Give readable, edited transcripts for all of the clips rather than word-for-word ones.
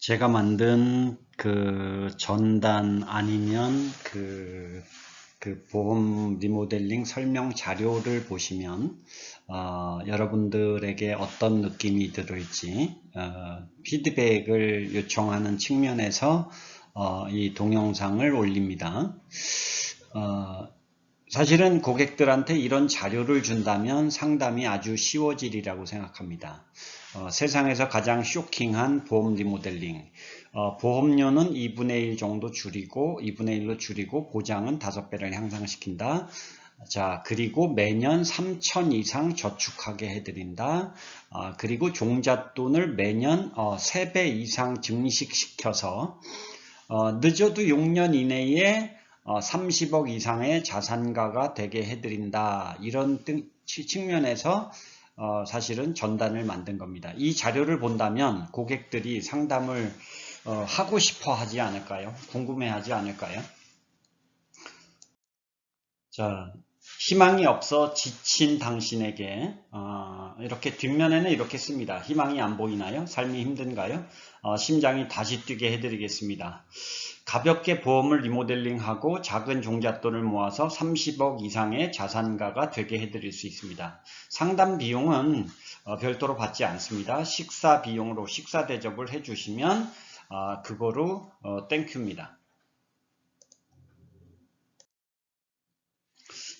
제가 만든 그 전단 아니면 그 보험 리모델링 설명 자료를 보시면 여러분들에게 어떤 느낌이 들을지 피드백을 요청하는 측면에서 이 동영상을 올립니다. 사실은 고객들한테 이런 자료를 준다면 상담이 아주 쉬워지리라고 생각합니다. 세상에서 가장 쇼킹한 보험 리모델링. 보험료는 2분의 1 정도 줄이고, 2분의 1로 줄이고, 보장은 5배를 향상시킨다. 자, 그리고 매년 3천 이상 저축하게 해드린다. 그리고 종잣돈을 매년 3배 이상 증식시켜서, 늦어도 6년 이내에 30억 이상의 자산가가 되게 해드린다. 이런 측면에서 사실은 전단을 만든 겁니다. 이 자료를 본다면 고객들이 상담을 하고 싶어 하지 않을까요? 궁금해 하지 않을까요? 자, 희망이 없어 지친 당신에게 이렇게 뒷면에는 이렇게 씁니다. 희망이 안 보이나요? 삶이 힘든가요? 심장이 다시 뛰게 해드리겠습니다. 가볍게 보험을 리모델링하고 작은 종잣돈을 모아서 30억 이상의 자산가가 되게 해드릴 수 있습니다. 상담 비용은 별도로 받지 않습니다. 식사 비용으로 식사 대접을 해주시면 그거로 땡큐입니다.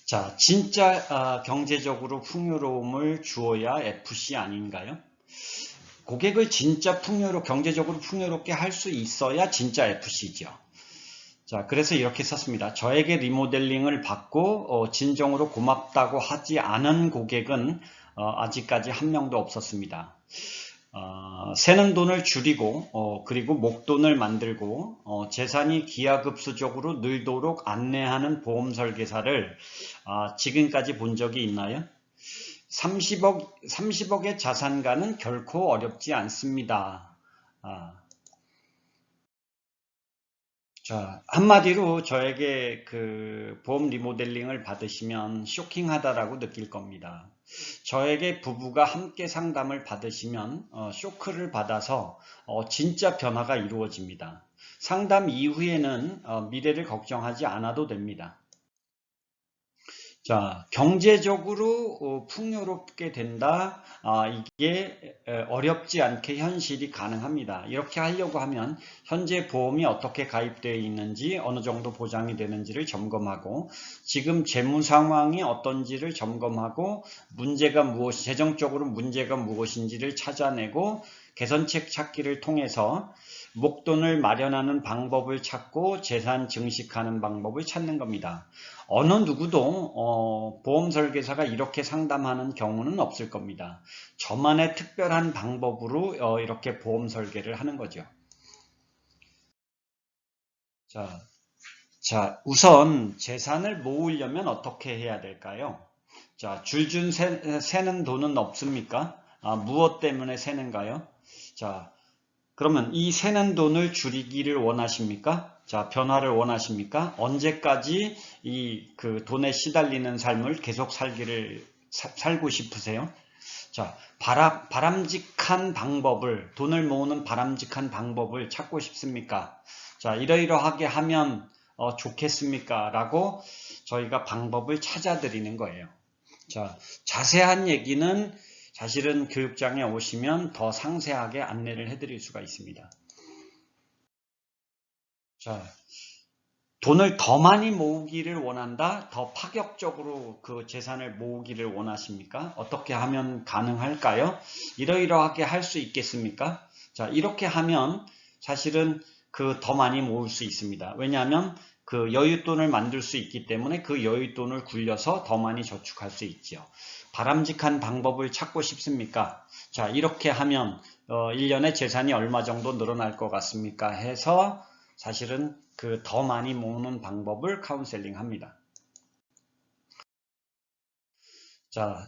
자, 진짜 경제적으로 풍요로움을 주어야 FC 아닌가요? 고객을 진짜 경제적으로 풍요롭게 할 수 있어야 진짜 FC죠. 자, 그래서 이렇게 썼습니다. 저에게 리모델링을 받고 진정으로 고맙다고 하지 않은 고객은 아직까지 한 명도 없었습니다. 새는 돈을 줄이고 그리고 목돈을 만들고 재산이 기하급수적으로 늘도록 안내하는 보험 설계사를 지금까지 본 적이 있나요? 30억의 자산가는 결코 어렵지 않습니다. 자, 한마디로 저에게 그 보험 리모델링을 받으시면 쇼킹하다라고 느낄 겁니다. 저에게 부부가 함께 상담을 받으시면 쇼크를 받아서 진짜 변화가 이루어집니다. 상담 이후에는 미래를 걱정하지 않아도 됩니다. 자, 경제적으로 풍요롭게 된다. 이게 어렵지 않게 현실이 가능합니다. 이렇게 하려고 하면 현재 보험이 어떻게 가입되어 있는지, 어느 정도 보장이 되는지를 점검하고, 지금 재무 상황이 어떤지를 점검하고, 재정적으로 문제가 무엇인지를 찾아내고, 개선책 찾기를 통해서 목돈을 마련하는 방법을 찾고 재산 증식하는 방법을 찾는 겁니다. 어느 누구도 보험 설계사가 이렇게 상담하는 경우는 없을 겁니다. 저만의 특별한 방법으로 이렇게 보험 설계를 하는 거죠. 자, 우선 재산을 모으려면 어떻게 해야 될까요? 자, 줄줄 새는 돈은 없습니까? 무엇 때문에 새는가요? 자, 그러면 이 새는 돈을 줄이기를 원하십니까? 자, 변화를 원하십니까? 언제까지 이 그 돈에 시달리는 삶을 계속 살고 싶으세요? 자, 바람직한 돈을 모으는 바람직한 방법을 찾고 싶습니까? 자, 이러이러하게 하면 좋겠습니까? 라고 저희가 방법을 찾아드리는 거예요. 자, 자세한 얘기는 사실은 교육장에 오시면 더 상세하게 안내를 해드릴 수가 있습니다. 자, 돈을 더 많이 모으기를 원한다? 더 파격적으로 그 재산을 모으기를 원하십니까? 어떻게 하면 가능할까요? 이러이러하게 할 수 있겠습니까? 자, 이렇게 하면 사실은 그 더 많이 모을 수 있습니다. 왜냐하면 그 여윳돈을 만들 수 있기 때문에 그 여윳돈을 굴려서 더 많이 저축할 수 있죠. 바람직한 방법을 찾고 싶습니까? 자, 이렇게 하면 1년에 재산이 얼마 정도 늘어날 것 같습니까? 해서 사실은 그 더 많이 모으는 방법을 카운셀링 합니다. 자,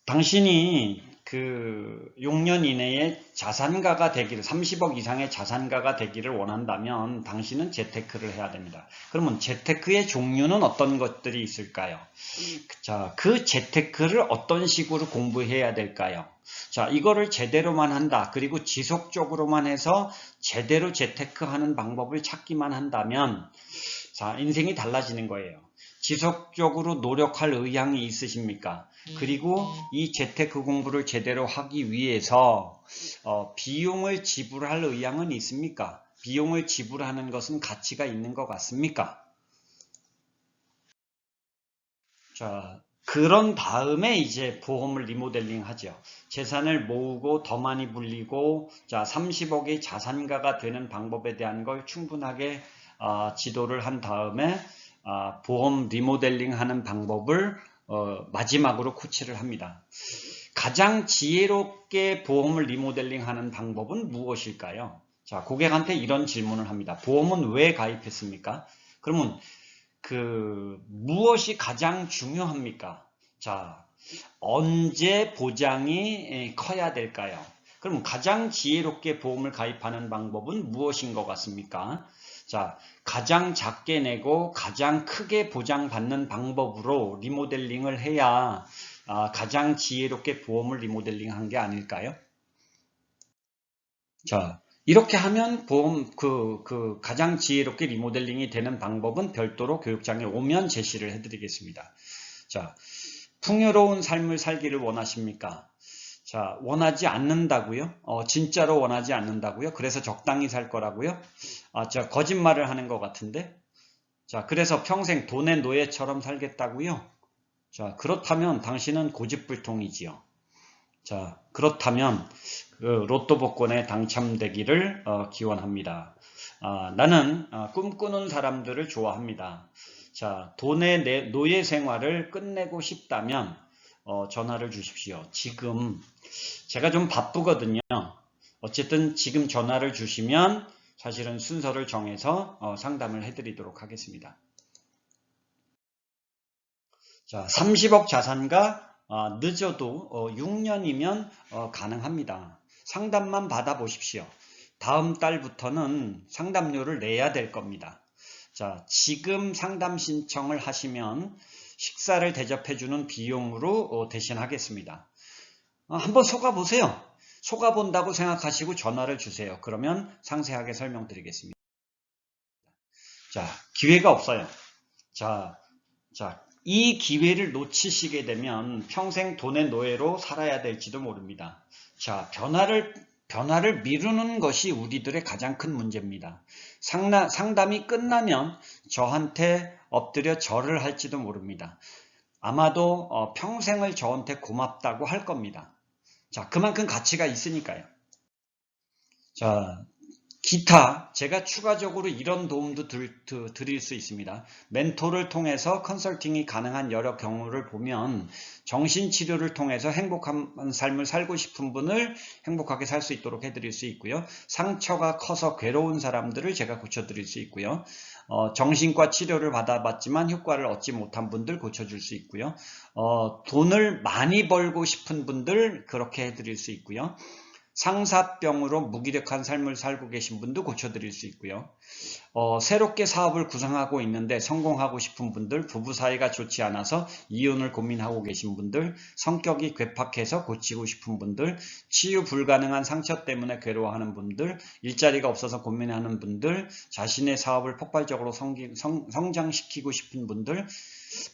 당신이 그 6년 이내에 자산가가 되기를 30억 이상의 자산가가 되기를 원한다면 당신은 재테크를 해야 됩니다. 그러면 재테크의 종류는 어떤 것들이 있을까요? 자, 그 재테크를 어떤 식으로 공부해야 될까요? 자, 이거를 제대로만 한다. 그리고 지속적으로만 해서 제대로 재테크하는 방법을 찾기만 한다면 자, 인생이 달라지는 거예요. 지속적으로 노력할 의향이 있으십니까? 그리고 이 재테크 공부를 제대로 하기 위해서 비용을 지불할 의향은 있습니까? 비용을 지불하는 것은 가치가 있는 것 같습니까? 자, 그런 다음에 이제 보험을 리모델링 하죠. 재산을 모으고 더 많이 불리고 자, 30억의 자산가가 되는 방법에 대한 걸 충분하게 지도를 한 다음에 보험 리모델링 하는 방법을 마지막으로 코치를 합니다. 가장 지혜롭게 보험을 리모델링 하는 방법은 무엇일까요? 자, 고객한테 이런 질문을 합니다. 보험은 왜 가입했습니까? 그러면 무엇이 가장 중요합니까? 자, 언제 보장이 커야 될까요? 그럼 가장 지혜롭게 보험을 가입하는 방법은 무엇인 것 같습니까? 자, 가장 작게 내고 가장 크게 보장받는 방법으로 리모델링을 해야 가장 지혜롭게 보험을 리모델링한 게 아닐까요? 자, 이렇게 하면 보험 가장 지혜롭게 리모델링이 되는 방법은 별도로 교육장에 오면 제시를 해드리겠습니다. 자, 풍요로운 삶을 살기를 원하십니까? 자, 원하지 않는다고요? 진짜로 원하지 않는다고요? 그래서 적당히 살 거라고요? 저 거짓말을 하는 것 같은데? 자, 그래서 평생 돈의 노예처럼 살겠다고요? 자, 그렇다면 당신은 고집불통이지요. 자, 그렇다면 로또 복권에 당첨되기를 기원합니다. 나는 꿈꾸는 사람들을 좋아합니다. 자, 돈의 노예 생활을 끝내고 싶다면 전화를 주십시오. 지금 제가 좀 바쁘거든요. 어쨌든 지금 전화를 주시면 사실은 순서를 정해서 상담을 해드리도록 하겠습니다. 자, 30억 자산가 늦어도 6년이면 가능합니다. 상담만 받아보십시오. 다음 달부터는 상담료를 내야 될 겁니다. 자, 지금 상담 신청을 하시면 식사를 대접해주는 비용으로 대신하겠습니다. 한번 속아보세요. 속아본다고 생각하시고 전화를 주세요. 그러면 상세하게 설명드리겠습니다. 자, 기회가 없어요. 자, 이 기회를 놓치시게 되면 평생 돈의 노예로 살아야 될지도 모릅니다. 자, 변화를 미루는 것이 우리들의 가장 큰 문제입니다. 상담이 끝나면 저한테 엎드려 절을 할지도 모릅니다. 아마도 평생을 저한테 고맙다고 할 겁니다. 자, 그만큼 가치가 있으니까요. 자, 기타 제가 추가적으로 이런 도움도 드릴 수 있습니다. 멘토를 통해서 컨설팅이 가능한 여러 경우를 보면 정신치료를 통해서 행복한 삶을 살고 싶은 분을 행복하게 살 수 있도록 해드릴 수 있고요. 상처가 커서 괴로운 사람들을 제가 고쳐드릴 수 있고요. 정신과 치료를 받아봤지만 효과를 얻지 못한 분들 고쳐줄 수 있고요. 돈을 많이 벌고 싶은 분들 그렇게 해드릴 수 있고요. 상사병으로 무기력한 삶을 살고 계신 분도 고쳐드릴 수 있고요. 새롭게 사업을 구상하고 있는데 성공하고 싶은 분들, 부부 사이가 좋지 않아서 이혼을 고민하고 계신 분들, 성격이 괴팍해서 고치고 싶은 분들, 치유 불가능한 상처 때문에 괴로워하는 분들, 일자리가 없어서 고민하는 분들, 자신의 사업을 폭발적으로 성장시키고 싶은 분들,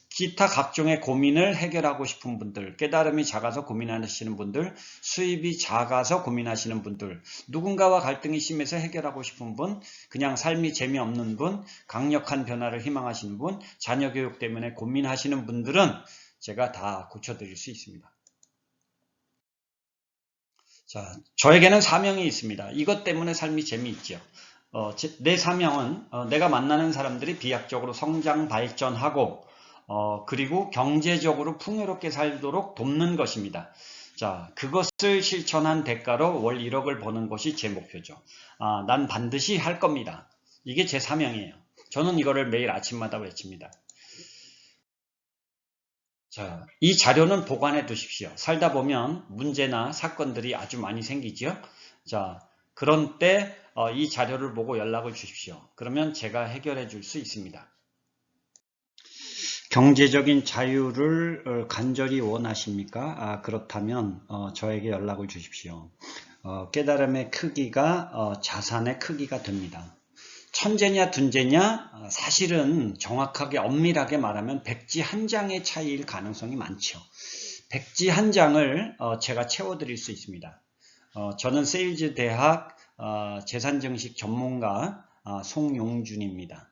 기타 각종의 고민을 해결하고 싶은 분들, 깨달음이 작아서 고민하시는 분들, 수입이 작아서 고민하시는 분들, 누군가와 갈등이 심해서 해결하고 싶은 분, 그냥 삶이 재미없는 분, 강력한 변화를 희망하시는 분, 자녀 교육 때문에 고민하시는 분들은 제가 다 고쳐드릴 수 있습니다. 자, 저에게는 사명이 있습니다. 이것 때문에 삶이 재미있죠. 내 사명은 내가 만나는 사람들이 비약적으로 성장, 발전하고 그리고 경제적으로 풍요롭게 살도록 돕는 것입니다. 자, 그것을 실천한 대가로 월 1억을 버는 것이 제 목표죠. 난 반드시 할 겁니다. 이게 제 사명이에요. 저는 이거를 매일 아침마다 외칩니다. 자, 이 자료는 보관해 두십시오. 살다 보면 문제나 사건들이 아주 많이 생기죠. 자, 그런 때 이 자료를 보고 연락을 주십시오. 그러면 제가 해결해 줄 수 있습니다. 경제적인 자유를 간절히 원하십니까? 그렇다면 저에게 연락을 주십시오. 깨달음의 크기가 자산의 크기가 됩니다. 천재냐 둔재냐, 사실은 정확하게 엄밀하게 말하면 백지 한 장의 차이일 가능성이 많죠. 백지 한 장을 제가 채워드릴 수 있습니다. 저는 세일즈 대학 재산증식 전문가 송용준입니다.